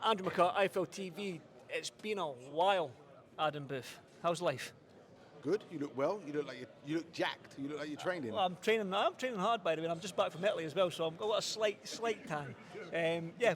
Andrew McCart, IFLTV. It's been a while, Adam Booth. How's life? Good. You look well. You look jacked. You look like you're training. Well, I'm training hard, by the way. And I'm just back from Italy as well, so I've got a slight tan.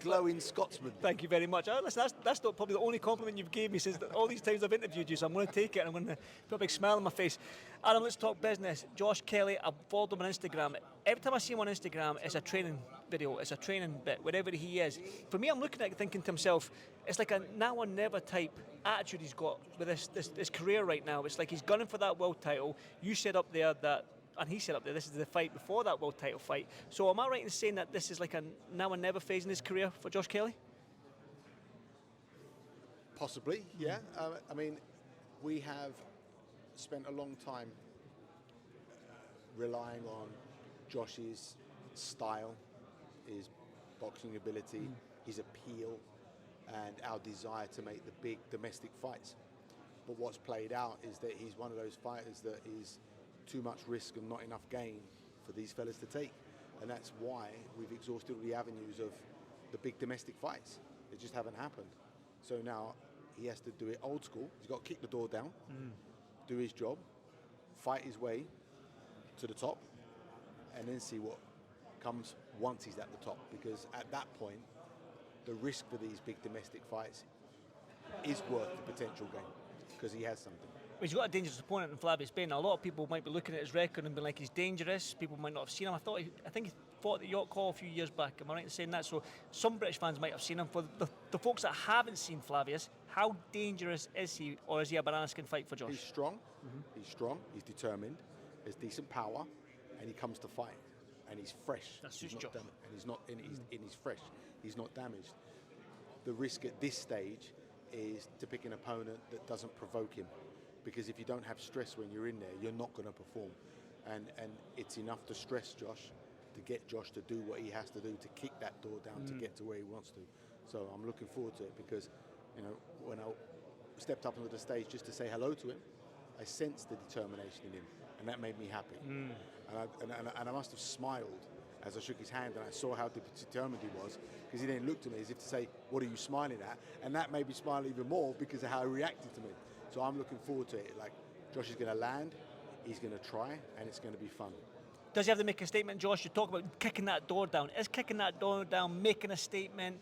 Glowing Scotsman. Thank you very much. Listen, that's not probably the only compliment you've gave me since all these times I've interviewed you. So I'm going to take it and I'm going to put a big smile on my face. Adam, let's talk business. Josh Kelly, I've followed him on Instagram. Every time I see him on Instagram, it's a training video, it's a training bit, wherever he is. For me, I'm looking at it thinking to myself, it's like a now or never type attitude he's got with this career right now. It's like he's gunning for that world title. You said up there that, and he said up there, this is the fight before that world title fight. So am I right in saying that this is like a now or never phase in his career for Josh Kelly? Possibly, yeah. I mean, we have spent a long time relying on Josh's style, his boxing ability, his appeal, and our desire to make the big domestic fights. But what's played out is that he's one of those fighters that is too much risk and not enough gain for these fellas to take. And that's why we've exhausted all the avenues of the big domestic fights. They just haven't happened. So now he has to do it old school. He's got to kick the door down, do his job, fight his way to the top, and then see what comes once he's at the top. Because at that point, the risk for these big domestic fights is worth the potential gain, because he has something. He's got a dangerous opponent in Flavio Spain. A lot of people might be looking at his record and be like, he's dangerous. People might not have seen him. I think he fought at York Hall a few years back. Am I right in saying that? So some British fans might have seen him. For the folks that haven't seen Flavius, how dangerous is he, or is he a banana skin fight for Josh? He's strong. He's strong. He's determined. There's decent power, and he comes to fight. And he's fresh. That's his job. And he's not. He's fresh. He's not damaged. The risk at this stage is to pick an opponent that doesn't provoke him, because if you don't have stress when you're in there, you're not going to perform. And it's enough to stress Josh, to get Josh to do what he has to do to kick that door down to get to where he wants to. So I'm looking forward to it, because, you know, when I stepped up onto the stage just to say hello to him, I sensed the determination in him, and that made me happy. And I must have smiled as I shook his hand and I saw how determined he was, because he then looked at me as if to say, what are you smiling at? And that made me smile even more because of how he reacted to me. So I'm looking forward to it. Like, Josh is going to land, he's going to try, and it's going to be fun. Does he have to make a statement, Josh? You talk about kicking that door down. Is kicking that door down, making a statement,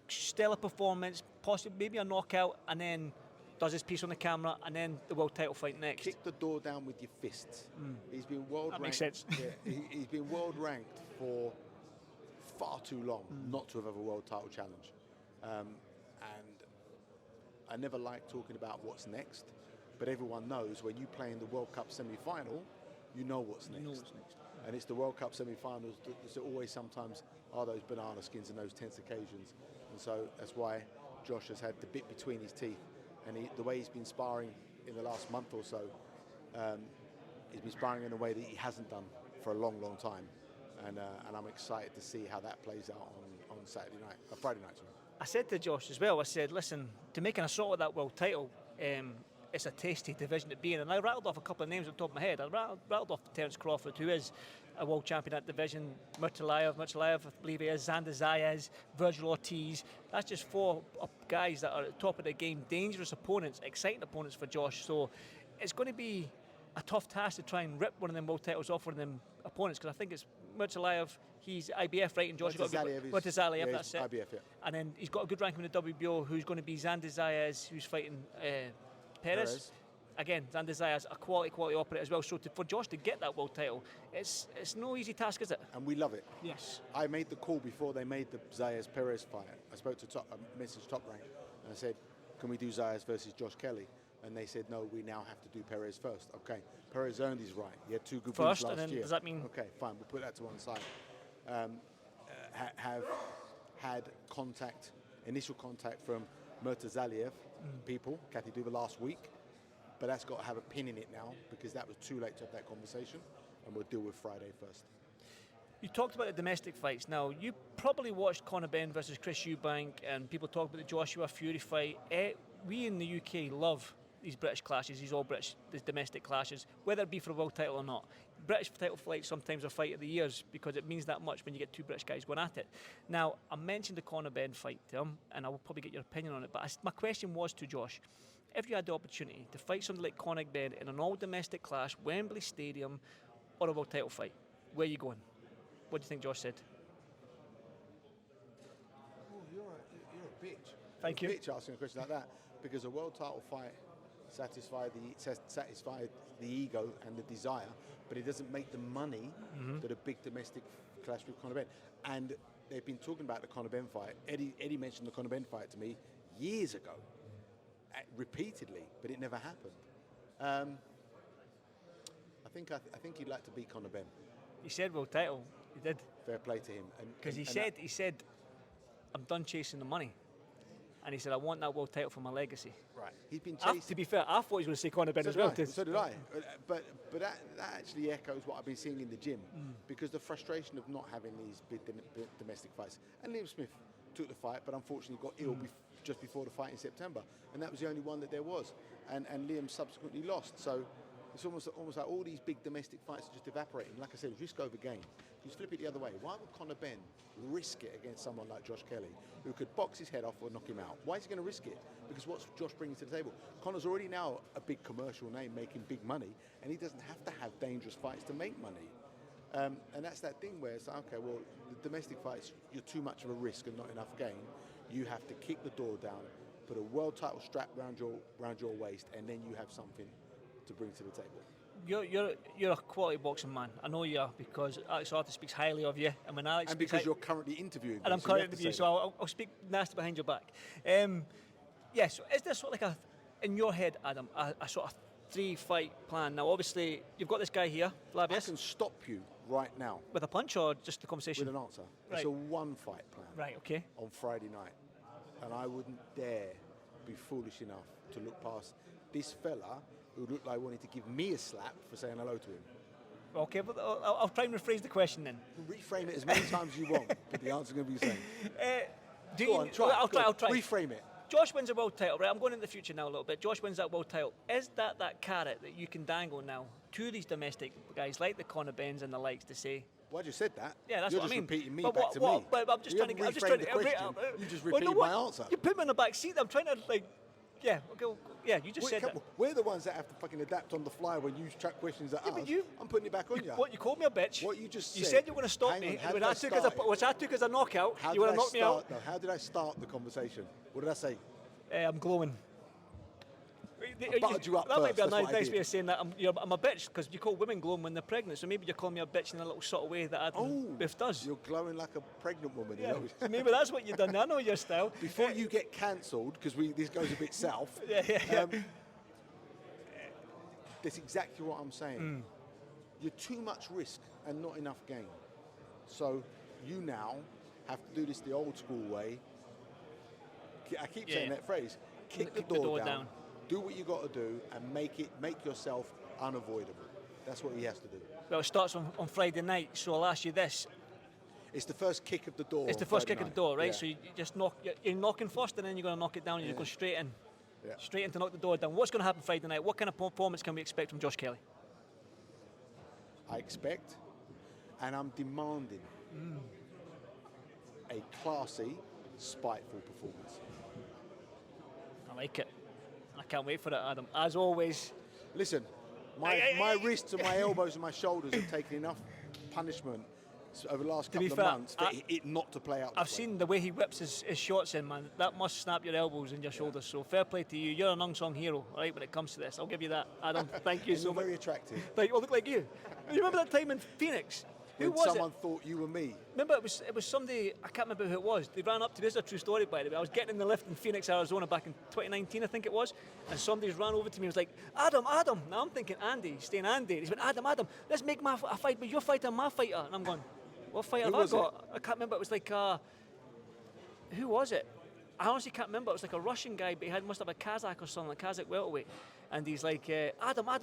stellar performance, possibly maybe a knockout, and then does his piece on the camera, and then the world title fight next? Kick the door down with your fists. He's been world ranked. That makes sense. Yeah, he's been world ranked for far too long not to have a world title challenge. And I never like talking about what's next, but everyone knows when you play in the World Cup semi-final, you know what's next. And it's the World Cup semi-finals that always sometimes are those banana skins and those tense occasions. And so that's why Josh has had the bit between his teeth. And the way he's been sparring in the last month or so, he's been sparring in a way that he hasn't done for a long, long time. And I'm excited to see how that plays out on Friday night. Sorry. I said to Josh as well, I said, listen, to make an assault at that world title, it's a tasty division to be in. And I rattled off a couple of names at the top of my head. I rattled off Terence Crawford, who is a world champion at that division, Murtalayev, I believe he is, Xander Zayas, Virgil Ortiz. That's just four guys that are at the top of the game, dangerous opponents, exciting opponents for Josh. So it's going to be a tough task to try and rip one of them world titles off one of them opponents, because I think it's Murtalayev, he's IBF, right? And Josh Murtalayev, that's it. IBF, yeah. And then he's got a good ranking in the WBO, who's going to be Xander Zayas, who's fighting Perez. Again, Xander Zayas, a quality operator as well. So for Josh to get that world title, it's no easy task, is it? And we love it. Yes. I made the call before they made the Zayas-Perez fight. I spoke to messaged Top Rank, and I said, can we do Zayas versus Josh Kelly? And they said, no, we now have to do Perez first. Okay, Perez earned his right. He had two good wins last year. And then does that mean... Okay, fine, we'll put that to one side. Have had initial contact from Murtalayev people, Kathy Duva, last week. But that's got to have a pin in it now, because that was too late to have that conversation, and we'll deal with Friday first. You talked about the domestic fights. Now, you probably watched Conor Benn versus Chris Eubank, and people talk about the Joshua Fury fight. We in the UK love these British clashes, these all British, these domestic clashes, whether it be for a world title or not. British title fights sometimes are fight of the years because it means that much when you get two British guys going at it. Now, I mentioned the CONOR BENN fight to him, and I will probably get your opinion on it, but my question was to Josh, if you had the opportunity to fight somebody like CONOR BENN in an all-domestic clash, Wembley Stadium, or a world title fight, where are you going? What do you think Josh said? Oh, you're a bitch. Thank you. You're a bitch asking a question like that, because a world title fight satisfies the ego and the desire, but it doesn't make the money that a big domestic clash with CONOR BENN. And they've been talking about the CONOR BENN fight. Eddie mentioned the CONOR BENN fight to me years ago, repeatedly, but it never happened. I think he'd like to beat CONOR BENN. He said world title. He did. Fair play to him. Because he said, I'm done chasing the money. And he said, I want that world title for my legacy. Right. He's been chasing. To be fair, I thought he was going to say CONOR BENN So as well. So did I. But that actually echoes what I've been seeing in the gym, because the frustration of not having these big domestic fights. And Liam Smith took the fight, but unfortunately got ill just before the fight in September, and that was the only one that there was. And Liam subsequently lost. So it's almost like all these big domestic fights are just evaporating. Like I said, risk over gain. You flip it the other way. Why would CONOR BENN risk it against someone like Josh Kelly, who could box his head off or knock him out? Why is he going to risk it? Because what's Josh bringing to the table? Conor's already now a big commercial name, making big money, and he doesn't have to have dangerous fights to make money. And that's that thing where it's like, okay, well, the domestic fights, you're too much of a risk and not enough gain. You have to kick the door down, put a world title strap around your waist, and then you have something to bring to the table. You're a quality boxing man. I know you are, because Alex Arthur speaks highly of you, and when Alex and because you're currently interviewing, and I'm currently interviewing, so I'll speak nasty behind your back. So is there sort of like in your head, Adam, a sort of 3-fight plan? Now, obviously, you've got this guy here, Flavius. I can stop you right now with a punch or just a conversation? With an answer. Right. It's a 1-fight plan. Right. Okay. On Friday night, and I wouldn't dare be foolish enough to look past this fella who looked like wanted to give me a slap for saying hello to him. Okay, but I'll try and rephrase the question then. Reframe it as many times as you want, but the answer's going to be the same. I'll try. Reframe it. Josh wins a world title, right? I'm going into the future now a little bit. Josh wins that world title. Is that carrot that you can dangle now to these domestic guys like the CONOR BENNs and the likes to say? Well, I just said that. Yeah, that's You're what I mean. You're just repeating me but back to me. But I'm just you trying to. I'm just trying to. You just repeated my answer. You put me in the back seat. I'm trying to Yeah. Okay. Yeah. You just said that. We're the ones that have to fucking adapt on the fly when you chuck questions at us. But I'm putting it back on you. What, you called me a bitch. What you just said. You said you were going to stop me, which I took as a knockout. You want to knock me out. No, how did I start the conversation? What did I say? I'm glowing. I buttered you up that might be a first, nice way of saying that I'm a bitch, because you call women glowing when they're pregnant, so maybe you're calling me a bitch in a little subtle way that Adam Biff does. You're glowing like a pregnant woman. Yeah. You know? So maybe that's what you've done. I know your style. Before you get cancelled, because this goes a bit south. That's exactly what I'm saying. You're too much risk and not enough gain. So you now have to do this the old school way. I keep saying that phrase. Kick the door down. Do what you got to do and make yourself unavoidable. That's what he has to do. Well, it starts on Friday night, so I'll ask you this. It's the first kick of the door. It's the first kick of the door, right? Yeah. So you just you're knocking first, and then you're going to knock it down, and you're going straight in. Yeah. Straight in to knock the door down. What's going to happen Friday night? What kind of performance can we expect from Josh Kelly? I expect, and I'm demanding, a classy, spiteful performance. I like it. I can't wait for it, Adam. As always. Listen, my wrists and my elbows and my shoulders have taken enough punishment over the last couple of months for it not to play out this I've seen the way he whips his shots in, man. That must snap your elbows and your shoulders. So fair play to you. You're an unsung hero, all right, when it comes to this. I'll give you that, Adam. Thank you so much. Very attractive. Like, look like you. You remember that time in Phoenix? Who was someone thought you were me? Remember, it was somebody, I can't remember who it was. They ran up to me. This is a true story, by the way. I was getting in the lift in Phoenix, Arizona back in 2019, I think it was. And somebody ran over to me and was like, Adam. Now I'm thinking Andy. He's saying Andy. He's went, Adam, let's make a fight with your fighter and my fighter. And I'm going, what fight have I got? I can't remember. It was like, who was it? I honestly can't remember. It was like a Russian guy, but he must have a Kazakh or something, a Kazakh welterweight. And he's like, Adam. I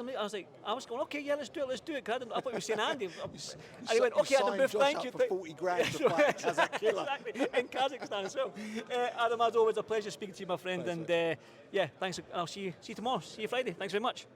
was going, okay, yeah, let's do it. I thought he was saying Andy. And he went, okay, Adam, Biff, thank you. For 40 grand to fight a Kazakh killer. Exactly, in Kazakhstan as well. Adam, as always, a pleasure speaking to you, my friend. Thanks. And thanks. I'll see you tomorrow. See you Friday. Thanks very much.